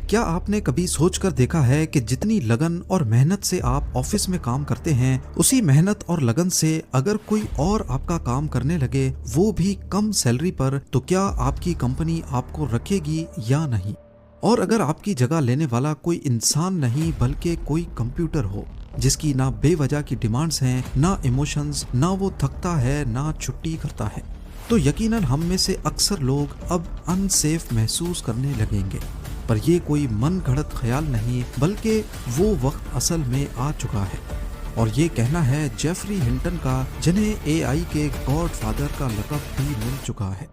क्या आपने कभी सोचकर देखा है कि जितनी लगन और मेहनत से आप ऑफिस में काम करते हैं, उसी मेहनत और लगन से अगर कोई और आपका काम करने लगे, वो भी कम सैलरी पर, तो क्या आपकी कंपनी आपको रखेगी या नहीं? और अगर आपकी जगह लेने वाला कोई इंसान नहीं बल्कि कोई कंप्यूटर हो, जिसकी ना बेवजह की डिमांड्स हैं, ना इमोशंस, ना वो थकता है ना छुट्टी करता है, तो यकीनन हम में से अक्सर लोग अब अनसेफ महसूस करने लगेंगे। पर ये कोई मन घड़त ख्याल नहीं, बल्कि वो वक्त असल में आ चुका है। और ये कहना है जेफरी हिंटन का, जिन्हें एआई के गॉड फादर का लक़ब भी मिल चुका है।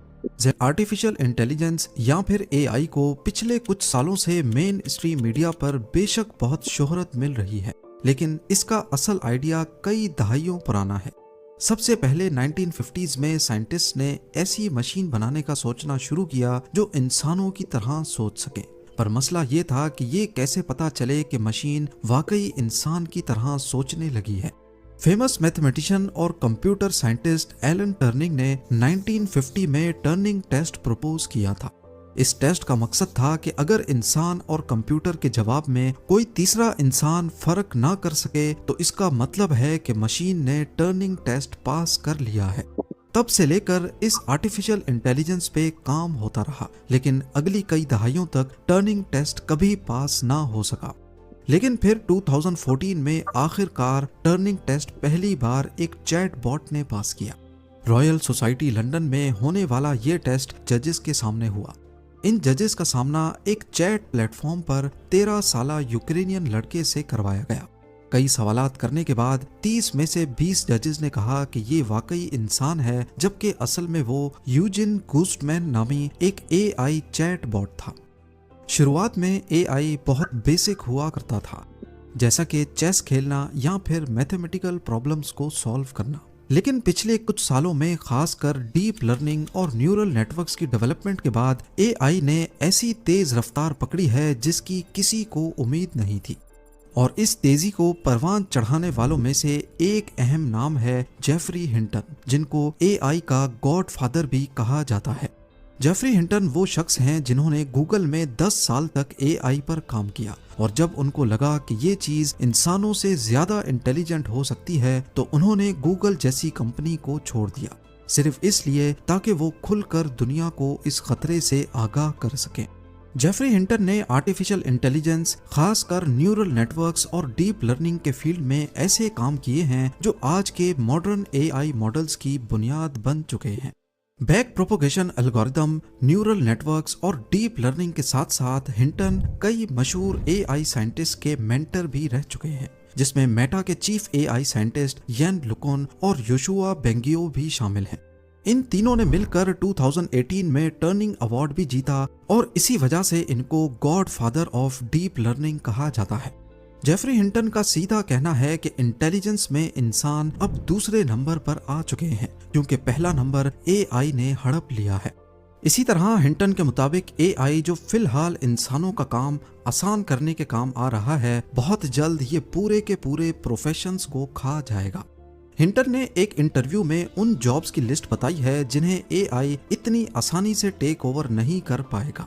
आर्टिफिशियल इंटेलिजेंस या फिर एआई को पिछले कुछ सालों से मेन स्ट्रीम मीडिया पर बेशक बहुत शोहरत मिल रही है, लेकिन इसका असल आइडिया कई दहाइयों पुराना है। सबसे पहले 1950s में साइंटिस्ट ने ऐसी मशीन बनाने का सोचना शुरू किया जो इंसानों की तरह सोच सके। पर मसला ये था कि ये कैसे पता चले कि मशीन वाकई इंसान की तरह सोचने लगी है। फेमस मैथमेटिशियन और कंप्यूटर साइंटिस्ट एलन टर्निंग ने 1950 में टर्निंग टेस्ट प्रपोज किया था। इस टेस्ट का मकसद था कि अगर इंसान और कंप्यूटर के जवाब में कोई तीसरा इंसान फर्क ना कर सके, तो इसका मतलब है कि मशीन ने टर्निंग टेस्ट पास कर लिया है। तब से लेकर इस आर्टिफिशियल इंटेलिजेंस पे काम होता रहा, लेकिन अगली कई दहाइयों तक टर्निंग टेस्ट कभी पास ना हो सका। लेकिन फिर 2014 में आखिरकार टर्निंग टेस्ट पहली बार एक चैट बॉट ने पास किया। रॉयल सोसाइटी लंदन में होने वाला ये टेस्ट जजेस के सामने हुआ। इन जजेस का सामना एक चैट प्लेटफॉर्म पर 13 साला यूक्रेनियन लड़के से करवाया गया। कई सवालात करने के बाद 30 में से 20 जजेस ने कहा कि ये वाकई इंसान है, जबकि असल में वो यूजिन गूस्टमैन नामी एक एआई चैट बॉट था। शुरुआत में एआई बहुत बेसिक हुआ करता था, जैसा कि चेस खेलना या फिर मैथमेटिकल प्रॉब्लम्स को सॉल्व करना। लेकिन पिछले कुछ सालों में खासकर डीप लर्निंग और न्यूरल नेटवर्क्स की डेवलपमेंट के बाद एआई ने ऐसी तेज रफ्तार पकड़ी है जिसकी किसी को उम्मीद नहीं थी। और इस तेजी को परवान चढ़ाने वालों में से एक अहम नाम है जेफरी हिंटन, जिनको एआई का गॉड फादर भी कहा जाता है। जेफरी हिंटन वो शख्स हैं जिन्होंने गूगल में 10 साल तक एआई पर काम किया, और जब उनको लगा कि ये चीज इंसानों से ज्यादा इंटेलिजेंट हो सकती है, तो उन्होंने गूगल जैसी कंपनी को छोड़ दिया, सिर्फ इसलिए ताकि वो खुलकर दुनिया को इस खतरे से आगाह कर सकें। जेफरी हिंटन ने आर्टिफिशियल इंटेलिजेंस, खासकर न्यूरल नेटवर्क्स और डीप लर्निंग के फील्ड में ऐसे काम किए हैं जो आज के मॉडर्न एआई मॉडल्स की बुनियाद बन चुके हैं। Back propagation algorithm, neural networks और डीप लर्निंग के साथ साथ हिंटन कई मशहूर एआई साइंटिस्ट के मेंटर भी रह चुके हैं, जिसमें मेटा के चीफ एआई साइंटिस्ट यान लुकोन और योशुआ बेंगियो भी शामिल हैं। इन तीनों ने मिलकर 2018 में टर्निंग अवार्ड भी जीता, और इसी वजह से इनको God father of deep learning कहा जाता है। जेफरी हिंटन का सीधा कहना है कि इंटेलिजेंस में इंसान अब दूसरे नंबर पर आ चुके हैं, क्योंकि पहला नंबर एआई ने हड़प लिया है। इसी तरह हिंटन के मुताबिक एआई जो फिलहाल इंसानों का काम आसान करने के काम आ रहा है, बहुत जल्द ये पूरे के पूरे प्रोफेशंस को खा जाएगा। हिंटन ने एक इंटरव्यू में उन जॉब्स की लिस्ट बताई है जिन्हें एआई इतनी आसानी से टेक ओवर नहीं कर पाएगा।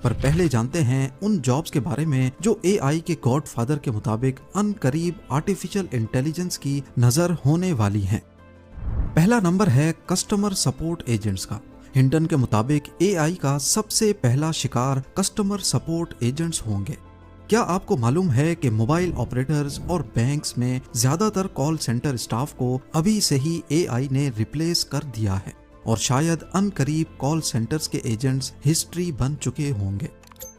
पर पहले जानते हैं उन जॉब्स के बारे में जो एआई के गॉड फादर के मुताबिक अनकरीब आर्टिफिशियल इंटेलिजेंस की नजर होने वाली हैं। पहला नंबर है कस्टमर सपोर्ट एजेंट्स का। हिंटन के मुताबिक एआई का सबसे पहला शिकार कस्टमर सपोर्ट एजेंट्स होंगे। क्या आपको मालूम है कि मोबाइल ऑपरेटर्स और बैंक्स में ज्यादातर कॉल सेंटर स्टाफ को अभी से ही एआई ने रिप्लेस कर दिया है, और शायद अनकरीब कॉल सेंटर्स के एजेंट्स हिस्ट्री बन चुके होंगे।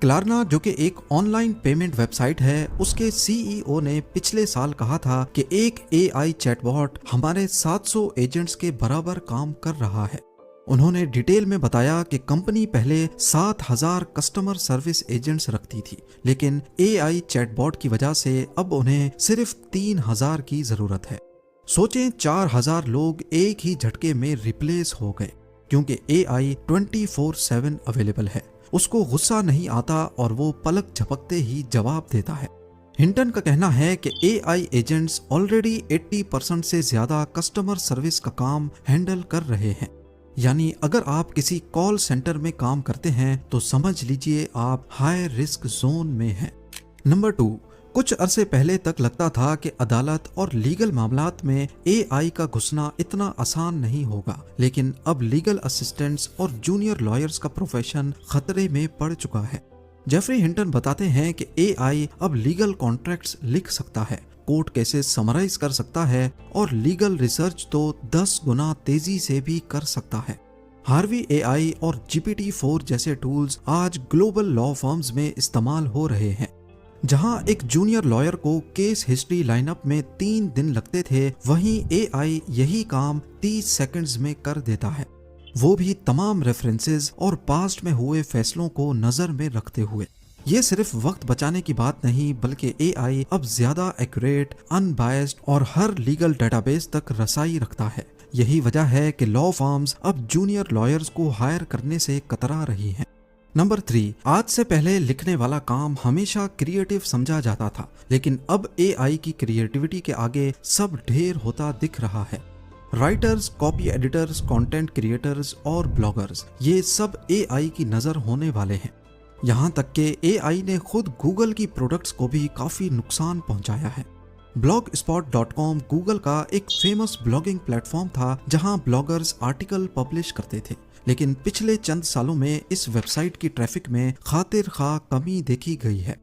क्लारना, जो कि एक ऑनलाइन पेमेंट वेबसाइट है, उसके सीईओ ने पिछले साल कहा था कि एक एआई चैटबॉट हमारे 700 एजेंट्स के बराबर काम कर रहा है। उन्होंने डिटेल में बताया कि कंपनी पहले 7000 कस्टमर सर्विस एजेंट्स रखती थी, लेकिन एआई चैटबॉट की वजह से अब उन्हें सिर्फ 3000 की जरूरत है। सोचें, 4000 लोग एक ही झटके में रिप्लेस हो गए, क्योंकि एआई 24/7 अवेलेबल है। उसको गुस्सा नहीं आता और वो पलक झपकते ही जवाब देता है। हिंटन का कहना है कि एआई एजेंट्स ऑलरेडी 80% से ज्यादा कस्टमर सर्विस का काम हैंडल कर रहे हैं। यानी अगर आप किसी कॉल सेंटर में काम करते हैं तो समझ लीजिए आप हाई रिस्क जोन में हैं। नंबर 2, कुछ अरसे पहले तक लगता था कि अदालत और लीगल मामलात में एआई का घुसना इतना आसान नहीं होगा, लेकिन अब लीगल असिस्टेंट्स और जूनियर लॉयर्स का प्रोफेशन खतरे में पड़ चुका है। जेफरी हिंटन बताते हैं कि एआई अब लीगल कॉन्ट्रैक्ट्स लिख सकता है, कोर्ट केसेस समराइज कर सकता है और लीगल रिसर्च तो 10 गुना तेजी से भी कर सकता है। हार्वी एआई और GPT-4 जैसे टूल्स आज ग्लोबल लॉ फर्म्स में इस्तेमाल हो रहे हैं। जहां एक जूनियर लॉयर को केस हिस्ट्री लाइनअप में 3 दिन लगते थे, वहीं एआई यही काम 30 सेकंड्स में कर देता है, वो भी तमाम रेफरेंसेस और पास्ट में हुए फैसलों को नजर में रखते हुए। ये सिर्फ वक्त बचाने की बात नहीं, बल्कि एआई अब ज्यादा एक्यूरेट, अनबायस्ड और हर लीगल डेटाबेस तक रसाई रखता है। यही वजह है कि लॉ फर्म्स अब जूनियर लॉयर्स को हायर करने से कतरा रही हैं। नंबर 3, आज से पहले लिखने वाला काम हमेशा क्रिएटिव समझा जाता था, लेकिन अब एआई की क्रिएटिविटी के आगे सब ढेर होता दिख रहा है। Writers, copy editors, content creators और ब्लॉगर्स, ये सब एआई की नजर होने वाले हैं। यहाँ तक कि एआई ने खुद गूगल की प्रोडक्ट्स को भी काफी नुकसान पहुंचाया है। blogspot.com गूगल का एक फेमस ब्लॉगिंग प्लेटफॉर्म था जहां ब्लॉगर्स आर्टिकल पब्लिश करते थे, लेकिन पिछले चंद सालों में इस वेबसाइट की ट्रैफिक में खातिर खा कमी देखी गई है।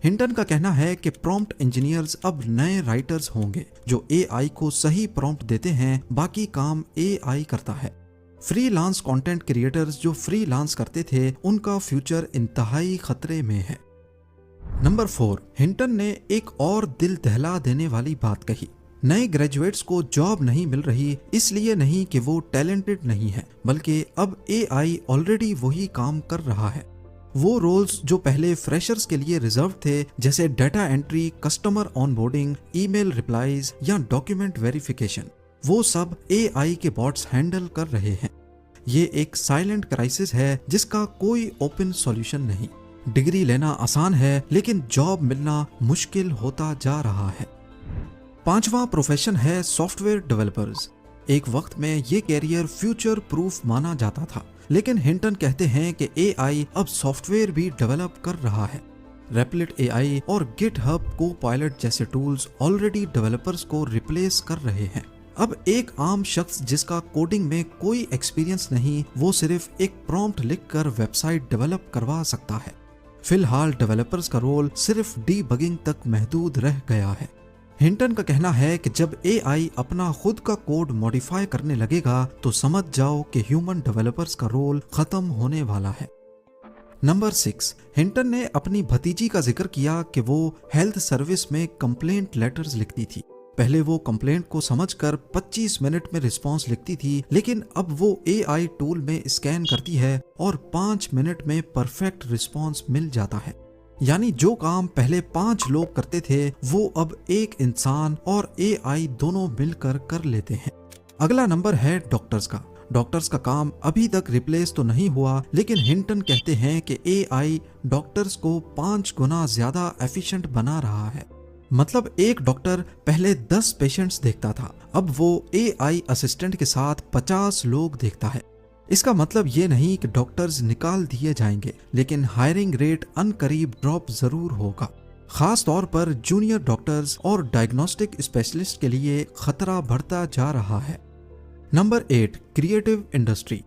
हिंटन का कहना है कि प्रॉम्प्ट इंजीनियर्स अब नए राइटर्स होंगे जो एआई को सही प्रॉम्प्ट देते हैं, बाकी काम एआई करता है। फ्रीलांस कंटेंट क्रिएटर्स जो फ्रीलांस करते थे, उनका फ्यूचर इंतहाई खतरे में है। नंबर 4, हिंटन ने एक और दिल दहला देने वाली बात कही। नए ग्रेजुएट्स को जॉब नहीं मिल रही, इसलिए नहीं कि वो टैलेंटेड नहीं है, बल्कि अब एआई ऑलरेडी वही काम कर रहा है। वो रोल्स जो पहले फ्रेशर्स के लिए रिजर्व थे, जैसे data entry, customer onboarding, email replies या डॉक्यूमेंट वेरिफिकेशन, वो सब एआई के बॉट्स हैंडल कर रहे हैं। ये एक साइलेंट क्राइसिस है जिसका कोई ओपन सॉल्यूशन नहीं। डिग्री लेना आसान है, लेकिन जॉब मिलना मुश्किल होता जा रहा है। 5वां प्रोफेशन है सॉफ्टवेयर डेवलपर्स। एक वक्त में ये कैरियर फ्यूचर प्रूफ माना जाता था, लेकिन हिंटन कहते हैं कि एआई अब सॉफ्टवेयर भी डेवलप कर रहा है। रेपलिट एआई और गिटहब कोपायलट जैसे टूल्स ऑलरेडी डेवलपर्स को रिप्लेस कर रहे हैं। अब एक आम शख्स जिसका कोडिंग में कोई एक्सपीरियंस नहीं, वो सिर्फ एक प्रॉम्प्ट लिखकर वेबसाइट डेवलप करवा सकता है। फिलहाल डेवलपर्स का रोल सिर्फ डीबगिंग तक महदूद रह गया है। हिंटन का कहना है कि जब एआई अपना खुद का कोड मॉडिफाई करने लगेगा तो समझ जाओ कि ह्यूमन डेवलपर्स का रोल खत्म होने वाला है। नंबर 6, हिंटन ने अपनी भतीजी का जिक्र किया कि वो हेल्थ सर्विस में कंप्लेंट लेटर्स लिखती थी। पहले वो कंप्लेंट को समझकर 25 मिनट में रिस्पांस लिखती थी, लेकिन अब वो एआई टूल में स्कैन करती है और 5 मिनट में परफेक्ट रिस्पांस मिल जाता है। यानी जो काम पहले 5 लोग करते थे, वो अब एक इंसान और एआई दोनों मिलकर कर लेते हैं। अगला नंबर है डॉक्टर्स का। डॉक्टर्स का काम अभी तक रिप्लेस तो नहीं हुआ, लेकिन हिंटन कहते हैं कि एआई डॉक्टर्स को 5 गुना ज्यादा एफिशिएंट बना रहा है। मतलब एक डॉक्टर पहले 10 पेशेंट्स देखता था, अब वो एआई असिस्टेंट के साथ 50 लोग देखता है। इसका मतलब ये नहीं कि डॉक्टर्स निकाल दिए जाएंगे, लेकिन हायरिंग रेट अनकरीब ड्रॉप जरूर होगा। खास तौर पर जूनियर डॉक्टर्स और डायग्नोस्टिक स्पेशलिस्ट के लिए खतरा बढ़ता जा रहा है। Number 8, creative industry.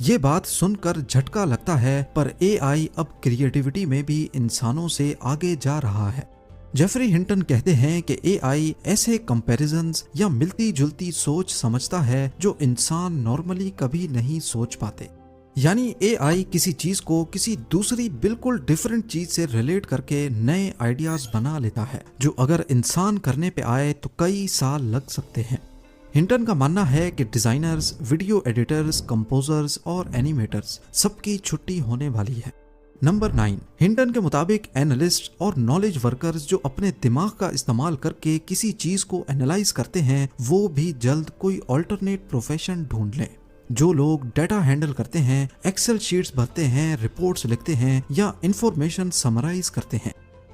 ये बात सुनकर झटका लगता है, पर एआई अब क्रिएटिविटी में भी इंसानों से आगे जा रहा है। जेफरी हिंटन कहते हैं कि एआई ऐसे कंपैरिजंस या मिलती जुलती सोच समझता है जो इंसान नॉर्मली कभी नहीं सोच पाते। यानी एआई किसी चीज को किसी दूसरी बिल्कुल डिफरेंट चीज से रिलेट करके नए आइडियाज बना लेता है, जो अगर इंसान करने पे आए तो कई साल लग सकते हैं। हिंटन का मानना है कि डिजाइनर्स, वीडियो एडिटर्स, कंपोजर्स और एनिमेटर्स सबकी छुट्टी होने वाली है। नंबर 9, हिंटन के मुताबिक एनालिस्ट और नॉलेज वर्कर्स जो अपने दिमाग का इस्तेमाल करके किसी चीज को एनालाइज करते हैं, वो भी जल्द कोई अल्टरनेट प्रोफेशन ढूंढ लें। जो लोग डाटा हैंडल करते हैं, एक्सेल शीट्स भरते हैं, रिपोर्ट्स लिखते हैं या इंफॉर्मेशन समराइज करते हैं,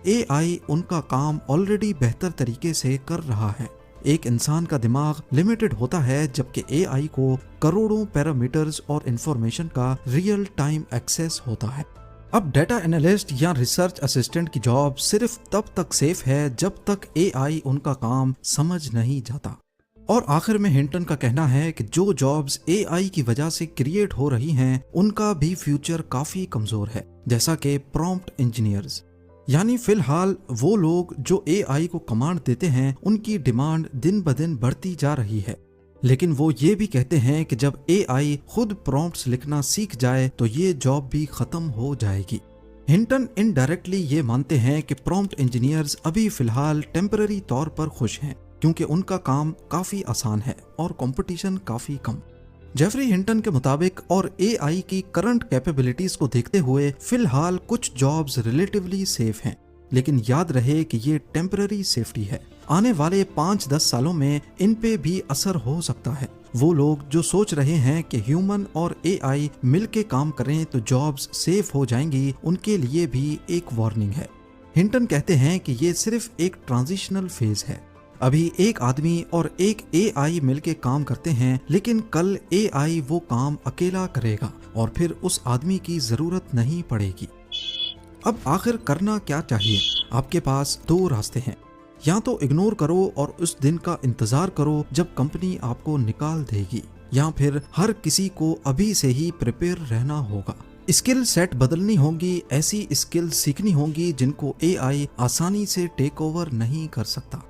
एआई उनका काम ऑलरेडी बेहतर तरीके से कर रहा है। एक इंसान का दिमाग लिमिटेड होता है, जबकि एआई को करोड़ों पैरामीटर्स और इंफॉर्मेशन का रियल टाइम एक्सेस होता है। अब डाटा एनालिस्ट या रिसर्च असिस्टेंट की जॉब सिर्फ तब तक सेफ है जब तक एआई उनका काम समझ नहीं जाता। और आखिर में हिंटन का कहना है कि जो जॉब्स एआई की वजह से क्रिएट हो रही हैं, उनका भी फ्यूचर काफी कमजोर है, जैसा कि प्रॉम्प्ट इंजीनियर्स। यानी फिलहाल वो लोग जो एआई को कमांड देते हैं, उनकी डिमांड दिन ब दिन बढ़ती जा रही है। लेकिन वो ये भी कहते हैं कि जब एआई खुद प्रॉम्प्ट्स लिखना सीख जाए तो ये जॉब भी खत्म हो जाएगी। हिंटन इनडायरेक्टली ये मानते हैं कि प्रॉम्प्ट इंजीनियर्स अभी फिलहाल टेम्पररी तौर पर खुश हैं, क्योंकि उनका काम काफी आसान है और कंपटीशन काफी कम। जेफरी हिंटन के मुताबिक और एआई की करंट कैपेबिलिटीज को देखते हुए फिलहाल कुछ जॉब्स रिलेटिवली सेफ हैं, लेकिन याद रहे कि ये टेम्पररी सेफ्टी है। आने वाले 5-10 सालों में इन पे भी असर हो सकता है। वो लोग जो सोच रहे हैं कि ह्यूमन और एआई मिलके काम करें तो जॉब्स सेफ हो जाएंगी, उनके लिए भी एक वार्निंग है। हिंटन कहते हैं कि ये सिर्फ एक ट्रांजिशनल फेज है। अभी एक आदमी और एक एआई मिलके काम करते हैं, लेकिन कल एआई वो काम अकेला करेगा और फिर उस आदमी की जरूरत नहीं पड़ेगी। अब आखिर करना क्या चाहिए? आपके पास 2 रास्ते हैं। या तो इग्नोर करो और उस दिन का इंतजार करो जब कंपनी आपको निकाल देगी, या फिर हर किसी को अभी से ही प्रिपेयर रहना होगा। स्किल सेट बदलनी होगी, ऐसी स्किल सीखनी होगी जिनको एआई आसानी से टेक ओवर नहीं कर सकता।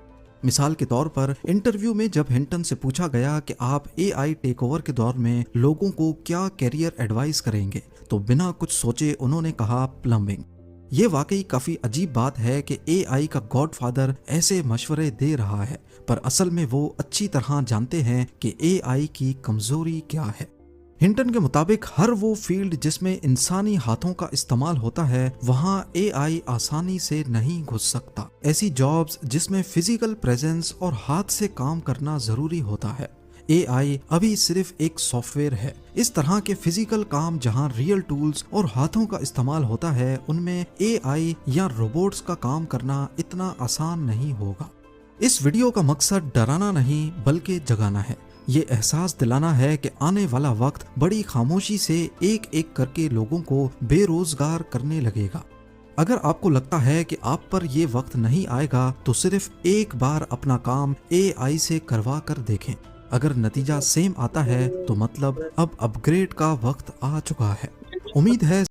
मिसाल के तौर पर इंटरव्यू में जब हिंटन से पूछा गया कि आप एआई टेक ओवर के दौर में लोगों को क्या करियर एडवाइस करेंगे, तो बिना कुछ सोचे उन्होंने कहा प्लम्बिंग। ये वाकई काफी अजीब बात है कि एआई का गॉडफादर ऐसे मशवरे दे रहा है, पर असल में वो अच्छी तरह जानते हैं कि एआई की कमजोरी क्या है। हिंटन के मुताबिक हर वो फील्ड जिसमें इंसानी हाथों का इस्तेमाल होता है, वहाँ एआई आसानी से नहीं घुस सकता। ऐसी जॉब्स जिसमें फिजिकल प्रेजेंस और हाथ से काम करना जरूरी होता है। एआई अभी सिर्फ एक सॉफ्टवेयर है। इस तरह के फिजिकल काम जहां रियल टूल्स और हाथों का इस्तेमाल होता है, उनमें एआई या रोबोट्स का काम करना इतना आसान नहीं होगा। इस वीडियो का मकसद डराना नहीं बल्कि जगाना है। ये एहसास दिलाना है कि आने वाला वक्त बड़ी खामोशी से एक एक करके लोगों को बेरोजगार करने लगेगा। अगर आपको लगता है कि आप पर ये वक्त नहीं आएगा, तो सिर्फ एक बार अपना काम एआई से करवा कर देखें। अगर नतीजा सेम आता है तो मतलब अब अपग्रेड का वक्त आ चुका है। उम्मीद है